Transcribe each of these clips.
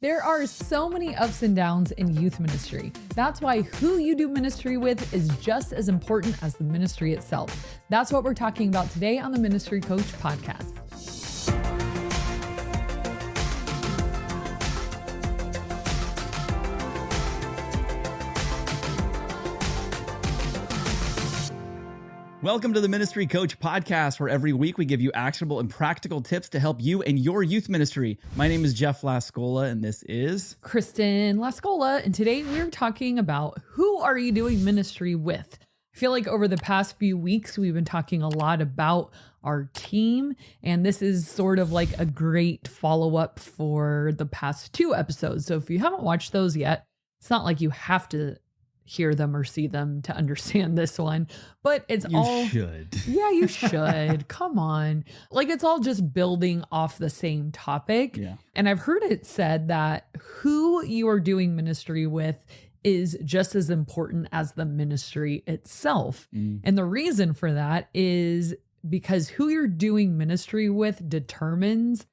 There are so many ups and downs in youth ministry. That's why who you do ministry with is just as important as the ministry itself. That's what we're talking about today on the Ministry Coach Podcast. Welcome to the Ministry Coach Podcast, where every week we give you actionable and practical tips to help you in your youth ministry. My name is Jeff Lascola, and this is Kristen Lascola, and today we're talking about who are you doing ministry with? I feel like over the past few weeks, we've been talking a lot about our team, and this is sort of like a great follow-up for the past two episodes. So if you haven't watched those yet, it's not like you have to hear them or see them to understand this one, but you should. Yeah, you should. Come on. Like, it's all just building off the same topic. Yeah. And I've heard it said that who you are doing ministry with is just as important as the ministry itself. And the reason for that is because who you're doing ministry with determines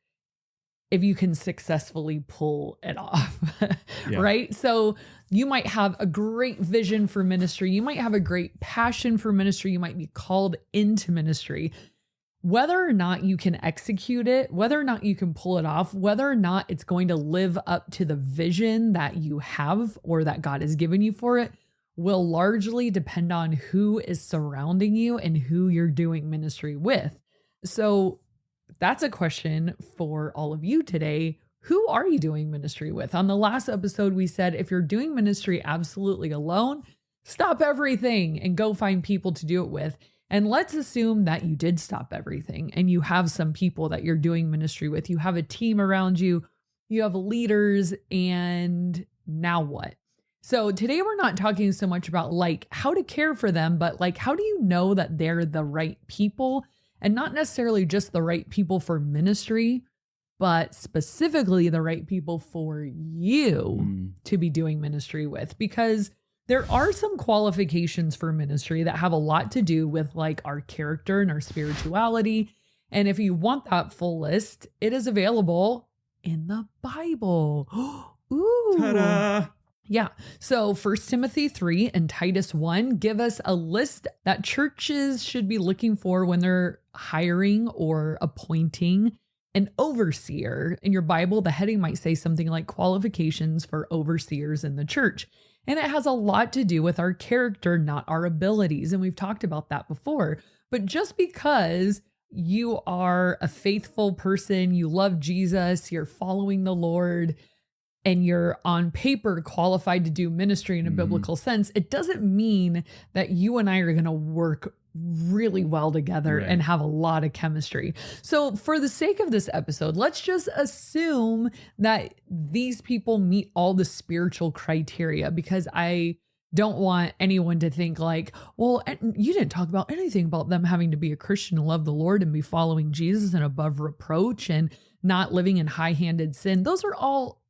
if you can successfully pull it off, right? So you might have a great vision for ministry. You might have a great passion for ministry. You might be called into ministry. Whether or not you can execute it, whether or not you can pull it off, whether or not it's going to live up to the vision that you have or that God has given you for it will largely depend on who is surrounding you and who you're doing ministry with. So that's a question for all of you today. Who are you doing ministry with? On the last episode, we said if you're doing ministry absolutely alone, stop everything and go find people to do it with. And let's assume that you did stop everything and you have some people that you're doing ministry with. You have a team around you, you have leaders, and now what? So today we're not talking so much about like how to care for them, but like how do you know that they're the right people? And not necessarily just the right people for ministry, but specifically the right people for you to be doing ministry with. Because there are some qualifications for ministry that have a lot to do with like our character and our spirituality. And if you want that full list, it is available in the Bible. Ooh. Ta-da! Yeah. So 1 Timothy 3 and Titus 1 give us a list that churches should be looking for when they're hiring or appointing an overseer. In your Bible, the heading might say something like qualifications for overseers in the church. And it has a lot to do with our character, not our abilities. And we've talked about that before. But just because you are a faithful person, you love Jesus, you're following the Lord, and you're on paper qualified to do ministry in a biblical sense, it doesn't mean that you and I are going to work really well together and have a lot of chemistry. So for the sake of this episode, let's just assume that these people meet all the spiritual criteria, because I don't want anyone to think like, well, you didn't talk about anything about them having to be a Christian and love the Lord and be following Jesus and above reproach and not living in high-handed sin. Those are all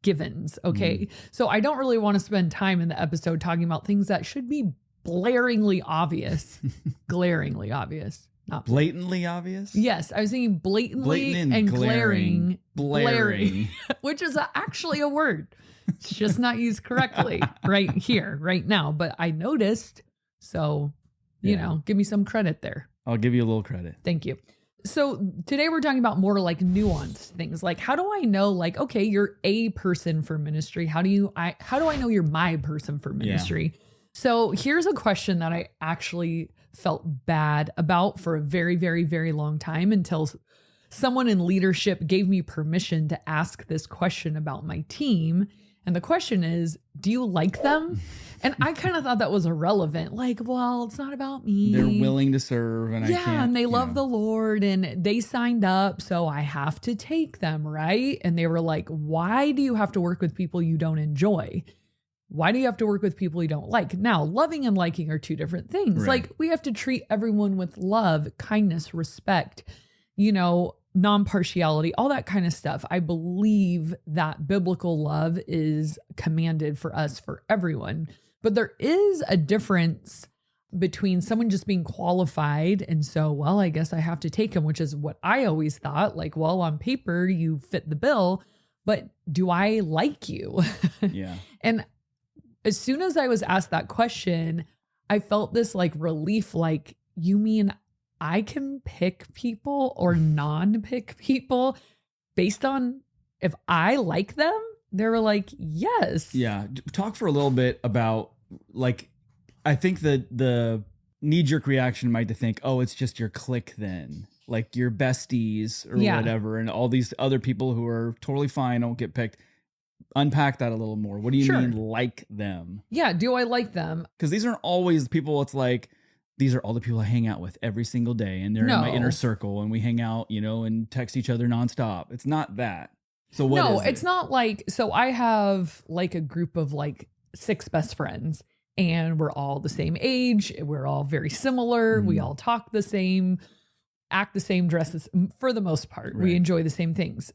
givens. Okay. So I don't really want to spend time in the episode talking about things that should be blaringly obvious, glaringly obvious, not Blatantly obvious? Yes. I was thinking blatantly Blatant and glaring. blaring, which is actually a word. It's just not used correctly right here, right now. But I noticed. So, you know, give me some credit there. I'll give you a little credit. Thank you. So today we're talking about more like nuanced things. Like, how do I know, like, okay, you're a person for ministry. How do I know you're my person for ministry? Yeah. So here's a question that I actually felt bad about for a very, very, very long time until someone in leadership gave me permission to ask this question about my team. And the question is, do you like them? And I kind of thought that was irrelevant. Like, well, it's not about me. They're willing to serve. And and they love the Lord and they signed up. So I have to take them, right? And they were like, why do you have to work with people you don't enjoy? Why do you have to work with people you don't like? Now, loving and liking are two different things. Right. Like, we have to treat everyone with love, kindness, respect, non-partiality, all that kind of stuff. I believe that biblical love is commanded for us, for everyone. But there is a difference between someone just being qualified and so, well, I guess I have to take him, which is what I always thought. Like, well, on paper, you fit the bill. but do I like you? Yeah. And as soon as I was asked that question, I felt this like relief, like, you mean I can pick people or non-pick people based on if I like them? They were like, yes. Yeah. Talk for a little bit about, like, I think that the knee-jerk reaction might to think, oh, it's just your clique then, like your besties or whatever, and all these other people who are totally fine don't get picked. Unpack that a little more. What do you mean like them? Yeah, do I like them? Because these aren't always people. It's like, these are all the people I hang out with every single day, and they're in my inner circle, and we hang out, and text each other nonstop. It's not that. So what is it? It's not like, so I have like a group of like 6 best friends, and we're all the same age. We're all very similar. We all talk the same, act the same, dresses for the most part. Right. We enjoy the same things.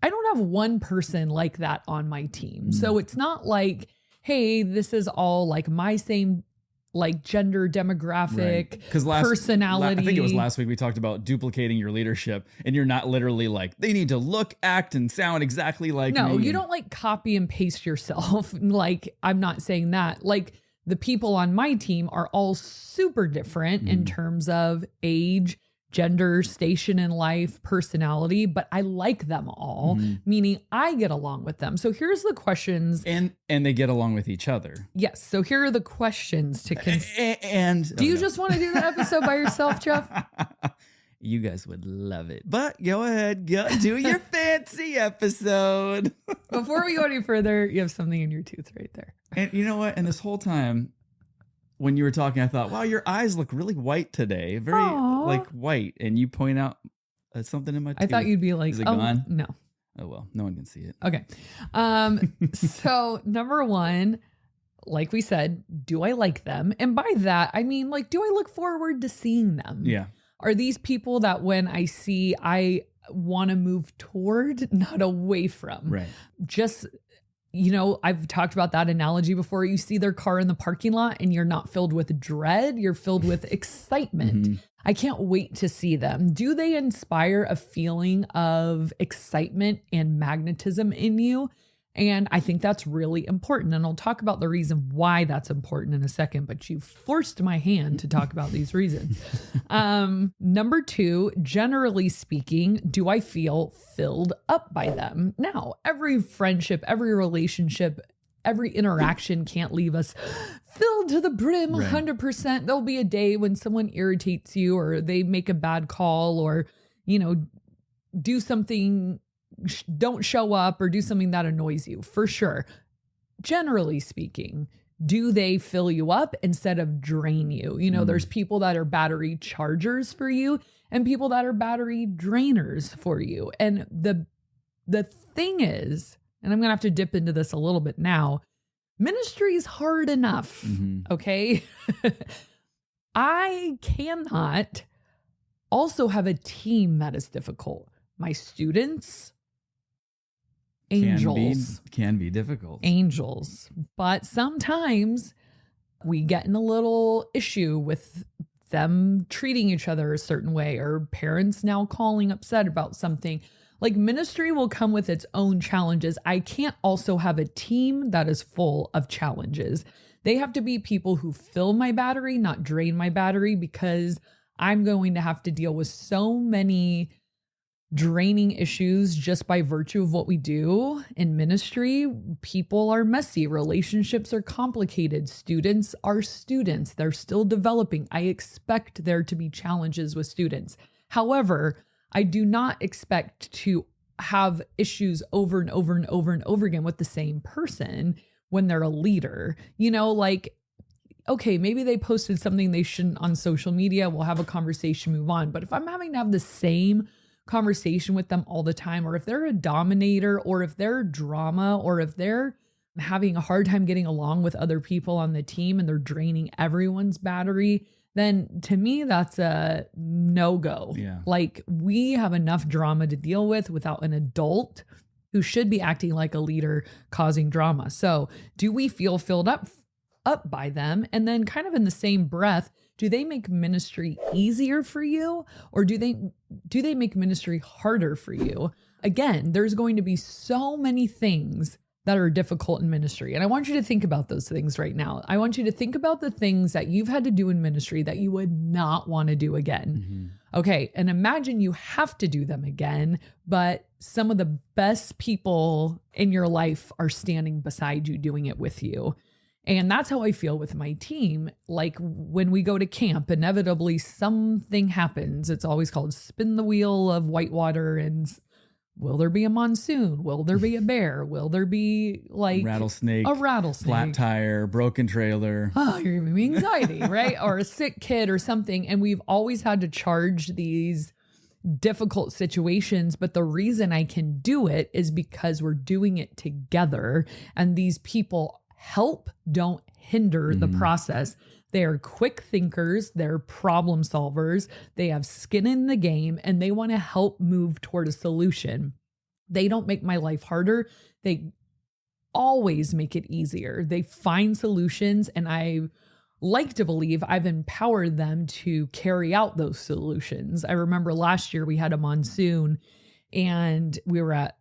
I don't have one person like that on my team. So it's not like, hey, this is all like my same like gender, demographic, personality. I think it was last week we talked about duplicating your leadership, and you're not literally like, they need to look, act, and sound exactly like me. No, you don't like copy and paste yourself. Like, I'm not saying that. Like, the people on my team are all super different in terms of age, gender, station in life, personality, but I like them all, meaning I get along with them. So here's the questions. And they get along with each other. Yes. So here are the questions to consider. Do you just want to do the episode by yourself, Jeff? You guys would love it. But go ahead, go do your fancy episode. Before we go any further, you have something in your tooth right there. And you know what? And this whole time, when you were talking, I thought, wow, your eyes look really white today. Very like white. And you point out something in my tooth. I thought you'd be like, is it gone? No. Oh, well, no one can see it. Okay. So number 1, like we said, do I like them? And by that, I mean, like, do I look forward to seeing them? Yeah. Are these people that when I see, I want to move toward, not away from? Right. Just, I've talked about that analogy before. You see their car in the parking lot and you're not filled with dread, you're filled with excitement. I can't wait to see them. Do they inspire a feeling of excitement and magnetism in you? And I think that's really important. And I'll talk about the reason why that's important in a second, but you forced my hand to talk about these reasons. Number 2, generally speaking, do I feel filled up by them? Now, every friendship, every relationship, every interaction can't leave us filled to the brim 100%. There'll be a day when someone irritates you, or they make a bad call, or, do something, don't show up, or do something that annoys you, for sure. Generally speaking, do they fill you up instead of drain you? There's people that are battery chargers for you and people that are battery drainers for you. And the thing is, and I'm going to have to dip into this a little bit now, ministry is hard enough. Okay. I cannot also have a team that is difficult. My students, angels can be difficult. Angels. But sometimes we get in a little issue with them treating each other a certain way, or parents now calling upset about something. Like, ministry will come with its own challenges. I can't also have a team that is full of challenges. They have to be people who fill my battery, not drain my battery, because I'm going to have to deal with so many draining issues just by virtue of what we do in ministry. People are messy. Relationships are complicated. Students are students. They're still developing. I expect there to be challenges with students. However, I do not expect to have issues over and over and over and over again with the same person when they're a leader. Like, okay, maybe they posted something they shouldn't on social media. We'll have a conversation, move on. But if I'm having to have the same conversation with them all the time, or if they're a dominator, or if they're drama, or if they're having a hard time getting along with other people on the team and they're draining everyone's battery, then to me, that's a no-go. Yeah. Like, we have enough drama to deal with without an adult who should be acting like a leader causing drama. So do we feel filled up by them? And then kind of in the same breath, do they make ministry easier for you, or do they make ministry harder for you? Again, there's going to be so many things that are difficult in ministry. And I want you to think about those things right now. I want you to think about the things that you've had to do in ministry that you would not want to do again. Okay. And imagine you have to do them again, but some of the best people in your life are standing beside you doing it with you. And that's how I feel with my team. Like when we go to camp, inevitably something happens. It's always called spin the wheel of whitewater, and will there be a monsoon? Will there be a bear? Will there be like a rattlesnake, flat tire, broken trailer? Oh, you're giving me anxiety, right? Or a sick kid or something. And we've always had to charge these difficult situations. But the reason I can do it is because we're doing it together. And these people help, don't hinder the process. They are quick thinkers, they're problem solvers, they have skin in the game, and they want to help move toward a solution. They don't make my life harder. They always make it easier. They find solutions, and I like to believe I've empowered them to carry out those solutions. I remember last year we had a monsoon and we were at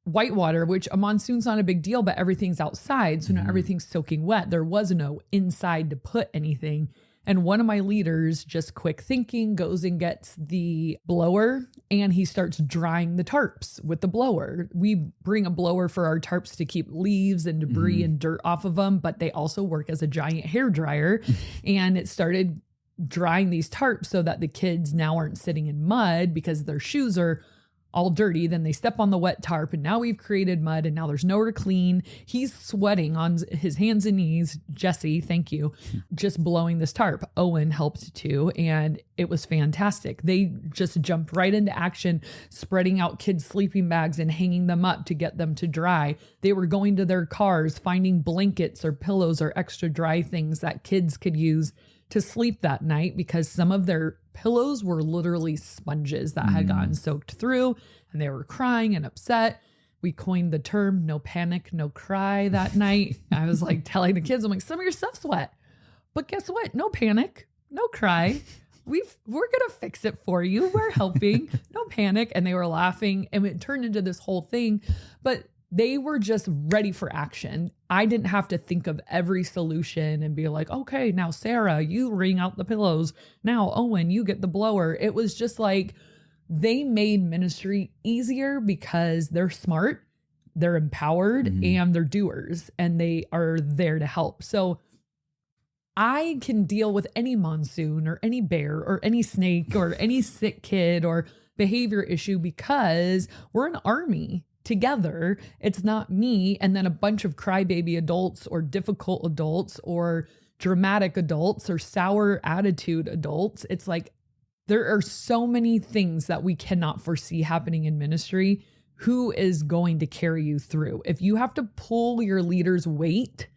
whitewater, which a monsoon's not a big deal, but everything's outside. So now everything's soaking wet. There was no inside to put anything. And one of my leaders, just quick thinking, goes and gets the blower and he starts drying the tarps with the blower. We bring a blower for our tarps to keep leaves and debris and dirt off of them, but they also work as a giant hair dryer. And it started drying these tarps so that the kids now aren't sitting in mud because their shoes are all dirty. Then they step on the wet tarp and now we've created mud and now there's nowhere to clean. He's sweating on his hands and knees. Jesse, thank you. Just blowing this tarp. Owen helped too. And it was fantastic. They just jumped right into action, spreading out kids' sleeping bags and hanging them up to get them to dry. They were going to their cars, finding blankets or pillows or extra dry things that kids could use to sleep that night, because some of their pillows were literally sponges that had gotten soaked through and they were crying and upset. We coined the term no panic, no cry that night. I was like telling the kids, I'm like, some of your stuff's wet, but guess what? No panic, no cry. We're going to fix it for you. We're helping. No panic. And they were laughing and it turned into this whole thing, but they were just ready for action. I didn't have to think of every solution and be like, okay, now Sarah, you wring out the pillows. Now Owen, you get the blower. It was just like they made ministry easier because they're smart, they're empowered, and they're doers, and they are there to help. So I can deal with any monsoon or any bear or any snake or any sick kid or behavior issue because we're an army together. It's not me and then a bunch of crybaby adults or difficult adults or dramatic adults or sour attitude adults. It's like there are so many things that we cannot foresee happening in ministry. Who is going to carry you through? If you have to pull your leader's weight,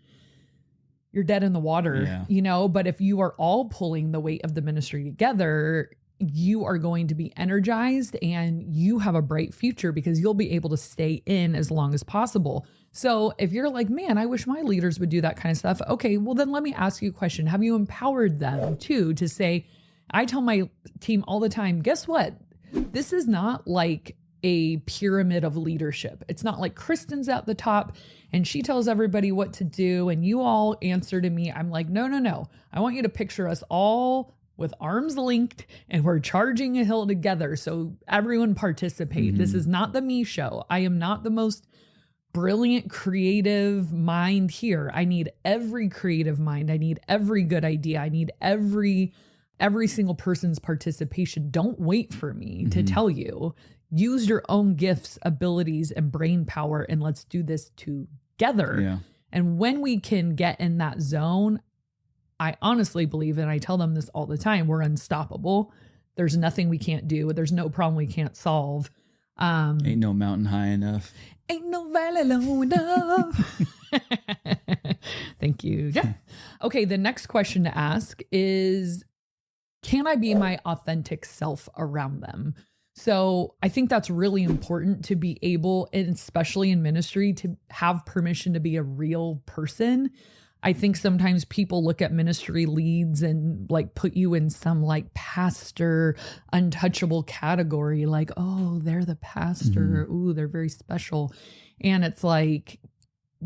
you're dead in the water, you know, but if you are all pulling the weight of the ministry together, you are going to be energized and you have a bright future because you'll be able to stay in as long as possible. So if you're like, man, I wish my leaders would do that kind of stuff. Okay, well then let me ask you a question. Have you empowered them too to say, I tell my team all the time, guess what? This is not like a pyramid of leadership. It's not like Kristen's at the top and she tells everybody what to do and you all answer to me. I'm like, no. I want you to picture us all with arms linked and we're charging a hill together. So everyone participate. This is not the me show. I am not the most brilliant creative mind here. I need every creative mind. I need every good idea. I need every single person's participation. Don't wait for me to tell you. Use your own gifts, abilities, and brain power, and let's do this together. Yeah. And when we can get in that zone, I honestly believe, and I tell them this all the time, we're unstoppable. There's nothing we can't do. There's no problem we can't solve. Ain't no mountain high enough. Ain't no valley low enough. Thank you. Yeah. Okay, the next question to ask is, can I be my authentic self around them? So I think that's really important to be able, and especially in ministry, to have permission to be a real person. I think sometimes people look at ministry leads and like put you in some like pastor untouchable category, like, oh, they're the pastor. Ooh, they're very special. And it's like,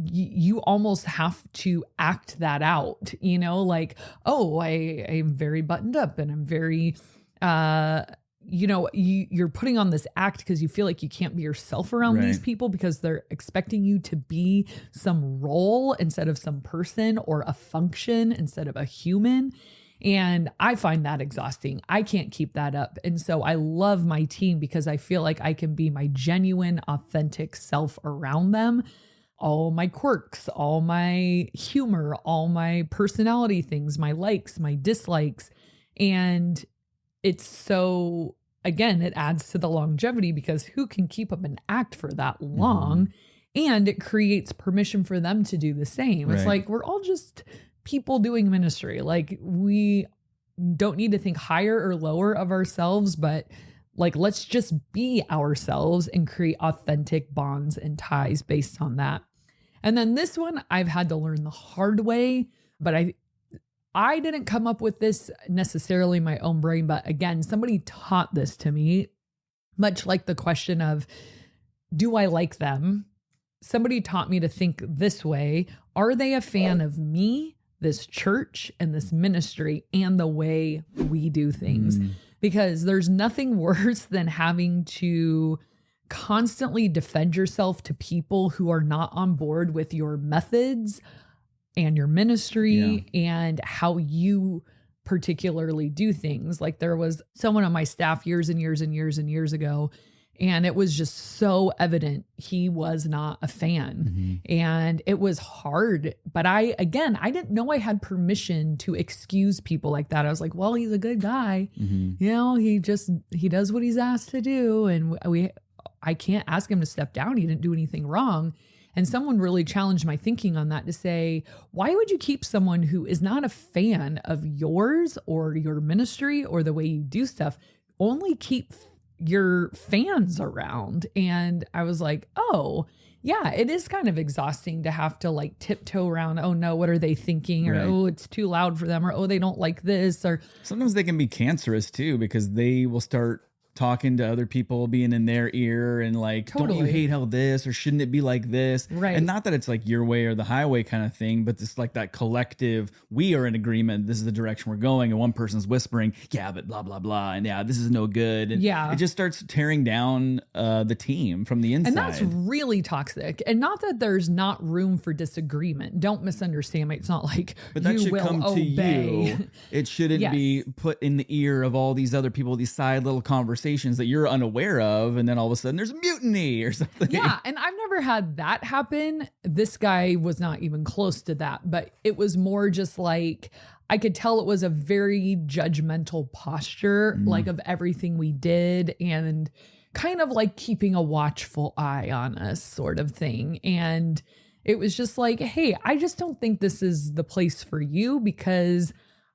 you almost have to act that out, like, oh, I am very buttoned up and I'm very, you're putting on this act because you feel like you can't be yourself around these people because they're expecting you to be some role instead of some person, or a function instead of a human. And I find that exhausting. I can't keep that up. And so I love my team because I feel like I can be my genuine, authentic self around them. All my quirks, all my humor, all my personality things, my likes, my dislikes. And it's so, again, it adds to the longevity because who can keep up an act for that long? And it creates permission for them to do the same. It's like, we're all just people doing ministry. Like, we don't need to think higher or lower of ourselves, but like, let's just be ourselves and create authentic bonds and ties based on that. And then this one, I've had to learn the hard way, but I didn't come up with this necessarily in my own brain, but again, somebody taught this to me, much like the question of, do I like them? Somebody taught me to think this way. Are they a fan of me, this church, and this ministry, and the way we do things? Because there's nothing worse than having to constantly defend yourself to people who are not on board with your methods and your ministry and how you particularly do things. Like, there was someone on my staff years and years and years and years ago, and it was just so evident he was not a fan. And it was hard. But I didn't know I had permission to excuse people like that. I was like, well, he's a good guy. He does what he's asked to do. And I can't ask him to step down. He didn't do anything wrong. And someone really challenged my thinking on that to say, why would you keep someone who is not a fan of yours or your ministry or the way you do stuff? Only keep your fans around. And I was like, oh, yeah, it is kind of exhausting to have to like tiptoe around. Oh no, what are they thinking? Or, oh, it's too loud for them. Or, oh, they don't like this. Or sometimes they can be cancerous too, because they will start talking to other people, being in their ear and like, don't you hate how this, or shouldn't it be like this? And not that it's like your way or the highway kind of thing, but it's like that collective, we are in agreement, this is the direction we're going, and one person's whispering, yeah, but blah, blah, blah, and yeah, this is no good. And it just starts tearing down the team from the inside. And that's really toxic. And not that there's not room for disagreement. Don't misunderstand me. It's not like, but that should come to obey. You. It shouldn't be put in the ear of all these other people, these side little conversations that you're unaware of, and then all of a sudden there's a mutiny or something. Yeah, and I've never had that happen. This guy was not even close to that, but it was more just like, I could tell it was a very judgmental posture, like of everything we did, and kind of like keeping a watchful eye on us sort of thing. And it was just like, hey, I just don't think this is the place for you, because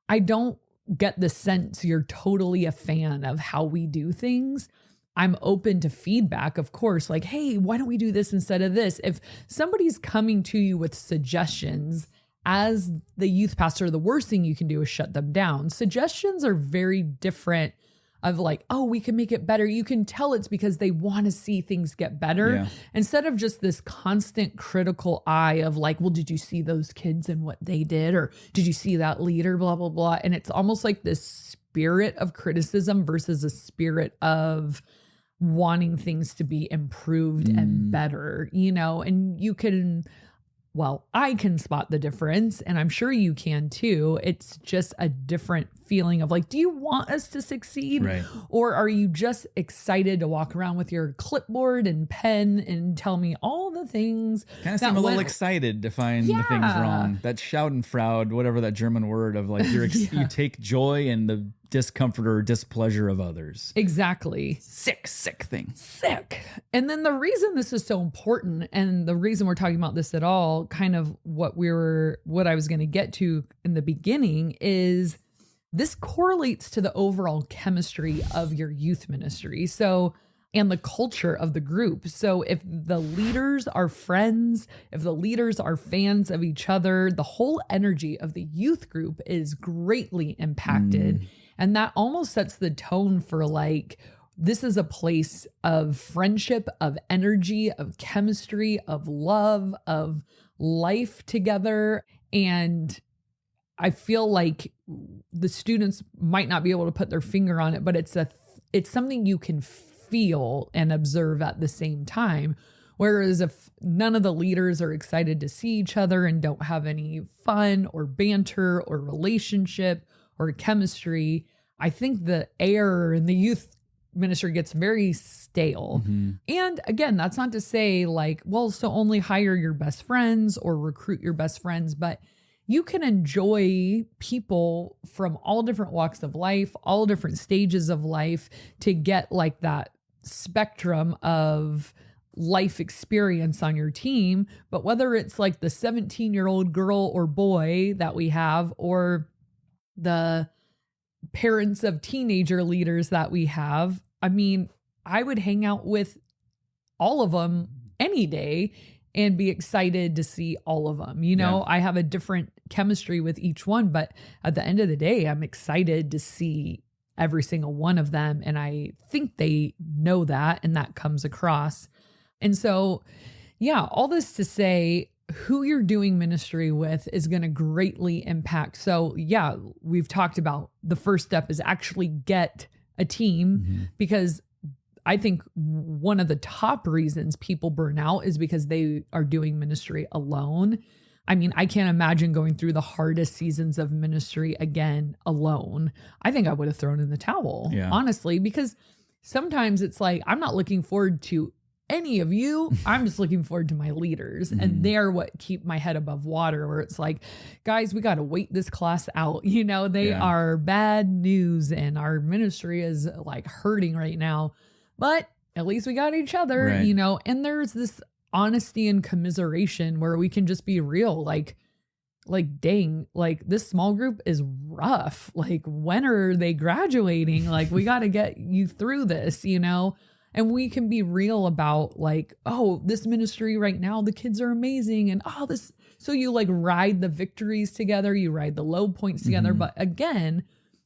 I don't get the sense you're totally a fan of how we do things. I'm open to feedback, of course, like, hey, why don't we do this instead of this? If somebody's coming to you with suggestions, as the youth pastor, the worst thing you can do is shut them down. Suggestions are very different of like, oh, we can make it better. You can tell it's because they want to see things get better, instead of just this constant critical eye of like, well, did you see those kids and what they did? Or did you see that leader, blah, blah, blah. And it's almost like this spirit of criticism versus a spirit of wanting things to be improved and better, and you can, well, I can spot the difference, and I'm sure you can too. It's just a different feeling of like, do you want us to succeed? Or are you just excited to walk around with your clipboard and pen and tell me all the things? Kind of seem a little excited to find the things wrong. That Schadenfreude, whatever that German word of like, you take joy in the discomfort or displeasure of others. Exactly. Sick thing. Sick. And then the reason this is so important, and the reason we're talking about this at all, kind of what I was going to get to in the beginning, is this correlates to the overall chemistry of your youth ministry. So and the culture of the group. So if the leaders are friends, if the leaders are fans of each other, the whole energy of the youth group is greatly impacted. And that almost sets the tone for like, this is a place of friendship, of energy, of chemistry, of love, of life together. And I feel like the students might not be able to put their finger on it, but it's something you can feel and observe at the same time. Whereas if none of the leaders are excited to see each other and don't have any fun or banter or relationship or chemistry, I think the air in the youth ministry gets very stale. And again, that's not to say like, well, so only hire your best friends or recruit your best friends, but you can enjoy people from all different walks of life, all different stages of life to get like that spectrum of life experience on your team. But whether it's like the 17-year-old girl or boy that we have, or the parents of teenager leaders that we have, I mean, I would hang out with all of them any day and be excited to see all of them. You know, I have a different chemistry with each one, but at the end of the day, I'm excited to see every single one of them. And I think they know that, and that comes across. And so, yeah, all this to say, who you're doing ministry with is going to greatly impact. So yeah, we've talked about the first step is actually get a team, because I think one of the top reasons people burn out is because they are doing ministry alone. I mean, I can't imagine going through the hardest seasons of ministry again alone. I think I would have thrown in the towel, honestly, because sometimes it's like, I'm not looking forward to any of you. I'm just looking forward to my leaders, and they're what keep my head above water, where it's like, guys, we got to wait this class out. You know, they are bad news and our ministry is like hurting right now. But at least we got each other, you know, and there's this honesty and commiseration where we can just be real. Like, dang, like this small group is rough. Like, when are they graduating? Like, we got to get you through this, you know, and we can be real about like, oh, this ministry right now, the kids are amazing. And oh, this, so you like ride the victories together, you ride the low points together. But again,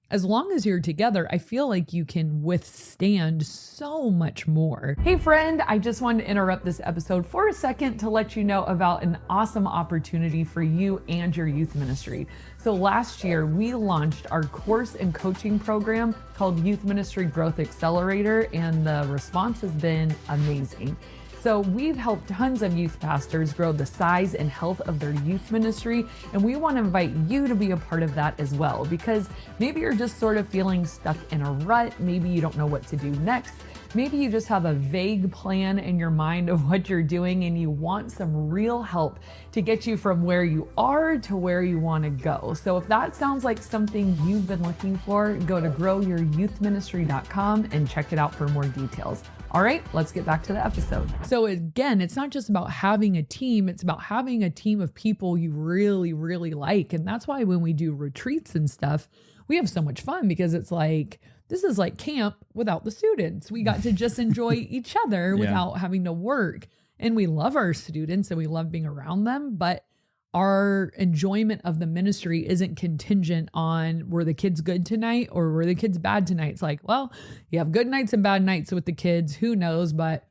as long as you're together, I feel like you can withstand so much more. Hey friend, I just wanted to interrupt this episode for a second to let you know about an awesome opportunity for you and your youth ministry. So last year, we launched our course and coaching program called Youth Ministry Growth Accelerator, and the response has been amazing. So we've helped tons of youth pastors grow the size and health of their youth ministry, and we want to invite you to be a part of that as well, because maybe you're just sort of feeling stuck in a rut. Maybe you don't know what to do next. Maybe you just have a vague plan in your mind of what you're doing and you want some real help to get you from where you are to where you want to go. So if that sounds like something you've been looking for, go to growyouryouthministry.com and check it out for more details. All right, let's get back to the episode. So again, it's not just about having a team, it's about having a team of people you really, really like. And that's why when we do retreats and stuff, we have so much fun, because it's like, this is like camp without the students. We got to just enjoy each other without having to work. And we love our students and we love being around them, but our enjoyment of the ministry isn't contingent on, were the kids good tonight or were the kids bad tonight? It's like, well, you have good nights and bad nights with the kids, who knows, but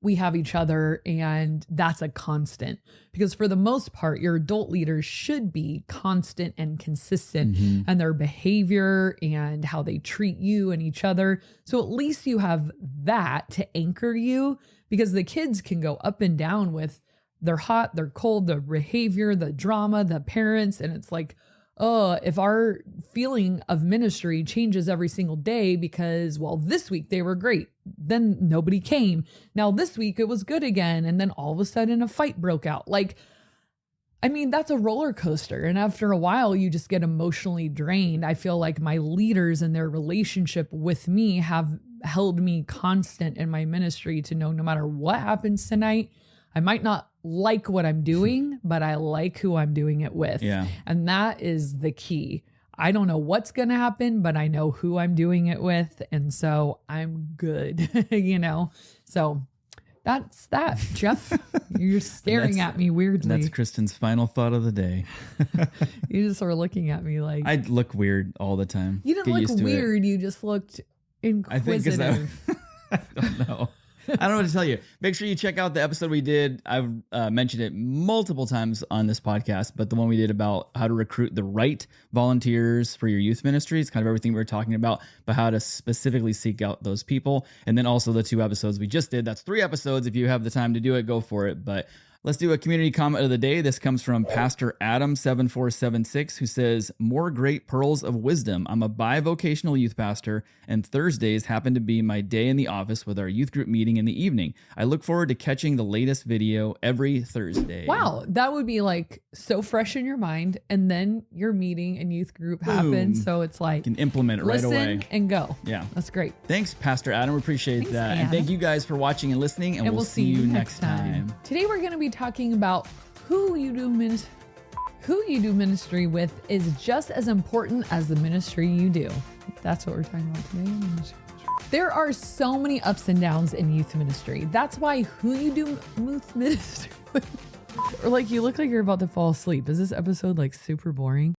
we have each other, and that's a constant, because for the most part, your adult leaders should be constant and consistent in their behavior and how they treat you and each other. So at least you have that to anchor you, because the kids can go up and down with they're hot, they're cold, the behavior, the drama, the parents. And it's like, oh, if our feeling of ministry changes every single day because, well, this week they were great, then nobody came. Now this week it was good again. And then all of a sudden a fight broke out. Like, I mean, that's a roller coaster. And after a while, you just get emotionally drained. I feel like my leaders and their relationship with me have held me constant in my ministry to know no matter what happens tonight, I might not like what I'm doing, but I like who I'm doing it with. Yeah. And that is the key. I don't know what's going to happen, but I know who I'm doing it with. And so I'm good, So that's that, Jeff. You're staring at me weirdly. That's Kristen's final thought of the day. You just were looking at me like. I look weird all the time. You didn't look weird. You just looked inquisitive. I don't know. I don't know what to tell you. Make sure you check out the episode we did. I've mentioned it multiple times on this podcast, but the one we did about how to recruit the right volunteers for your youth ministry is kind of everything we were talking about, but how to specifically seek out those people. And then also the 2 episodes we just did. That's 3 episodes. If you have the time to do it, go for it. But let's do a community comment of the day. This comes from Pastor Adam 7476, who says, "More great pearls of wisdom. I'm a bivocational youth pastor, and Thursdays happen to be my day in the office with our youth group meeting in the evening. I look forward to catching the latest video every Thursday." Wow, that would be like so fresh in your mind, and then your meeting and youth group happens. So it's like you can implement it right away. Listen and go. Yeah, that's great. Thanks, Pastor Adam. We appreciate that, Adam. and thank you guys for watching and listening. And we'll see you next time. Today we're going to be talking about who you do ministry with is just as important as the ministry you do. That's what we're talking about today. There are so many ups and downs in youth ministry. That's why who you do youth ministry with, or like you look like you're about to fall asleep. Is this episode like super boring?